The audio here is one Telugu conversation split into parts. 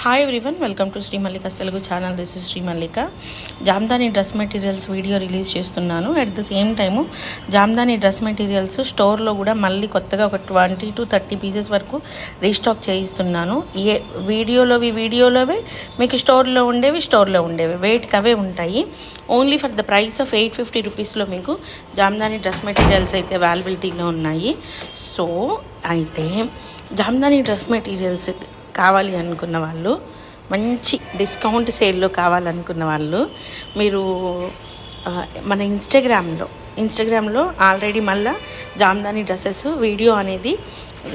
Hi everyone, welcome to Sri Mallika's Telugu channel. This is Sri Mallika. Jamdani dress materials video release చేస్తున్నాను. At the same time Jamdani dress materials స్టోర్లో కూడా మళ్ళీ కొత్తగా ఒక 20 to 30 పీసెస్ వరకు రీస్టాక్ చేయిస్తున్నాను. వీడియోలోవే మీకు స్టోర్లో ఉండేవి వెయిట్కి అవే ఉంటాయి. Only for the price of 850 రూపీస్లో మీకు జామ్దాని డ్రెస్ మెటీరియల్స్ అయితే అవైలబిలిటీలో ఉన్నాయి. సో అయితే జామ్దాని డ్రెస్ మెటీరియల్స్ కావాలి అనుకున్న వాళ్ళు, మంచి డిస్కౌంట్ సేల్లో కావాలనుకున్న వాళ్ళు మీరు మన ఇన్స్టాగ్రామ్లో ఆల్రెడీ మళ్ళీ జామ్దాని డ్రెస్సెస్ వీడియో అనేది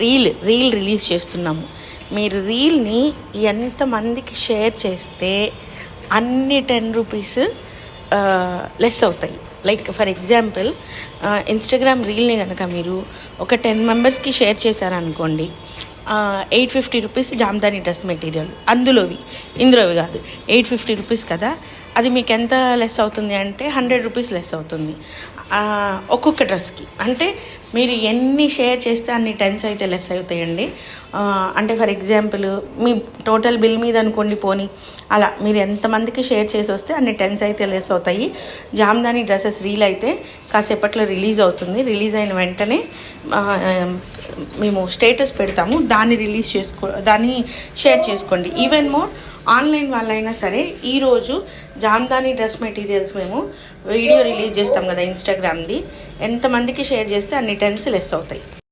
రీల్ రిలీజ్ చేస్తున్నాము. మీరు రీల్ని ఎంతమందికి షేర్ చేస్తే అన్ని 10 రూపీస్ లెస్ అవుతాయి. లైక్ ఫర్ ఎగ్జాంపుల్, ఇన్స్టాగ్రామ్ రీల్ని కనుక మీరు ఒక 10 మెంబర్స్కి షేర్ చేశారనుకోండి, 850 రూపీస్ జామ్దాని డ్రెస్ మెటీరియల్. ఇందులోవి కాదు, 850 రూపీస్ కదా. అది మీకు ఎంత లెస్ అవుతుంది అంటే 100 రూపీస్ లెస్ అవుతుంది ఒక్కొక్క డ్రెస్కి. అంటే మీరు ఎన్ని షేర్ చేస్తే అన్ని 10s అయితే లెస్ అవుతాయండి. అంటే for example me total bill మీద అనుకోండి, పోనీ అలా మీరు ఎంతమందికి షేర్ చేసి వస్తే అన్ని 10s అయితే లెస్ అవుతాయి. జామ్దాని డ్రెస్సెస్ రీల్ అయితే కాసేపట్లో రిలీజ్ అవుతుంది. రిలీజ్ అయిన వెంటనే మేము స్టేటస్ పెడతాము, దాన్ని షేర్ చేసుకోండి. ఈవెన్ మోర్ ఆన్లైన్ వాళ్ళైనా సరే, ఈరోజు జామ్దాని డ్రెస్ మెటీరియల్స్ మేము వీడియో రిలీజ్ చేస్తాం కదా ఇన్స్టాగ్రామ్ది, ఎంతమందికి షేర్ చేస్తే అన్ని 10s లెస్ అవుతాయి.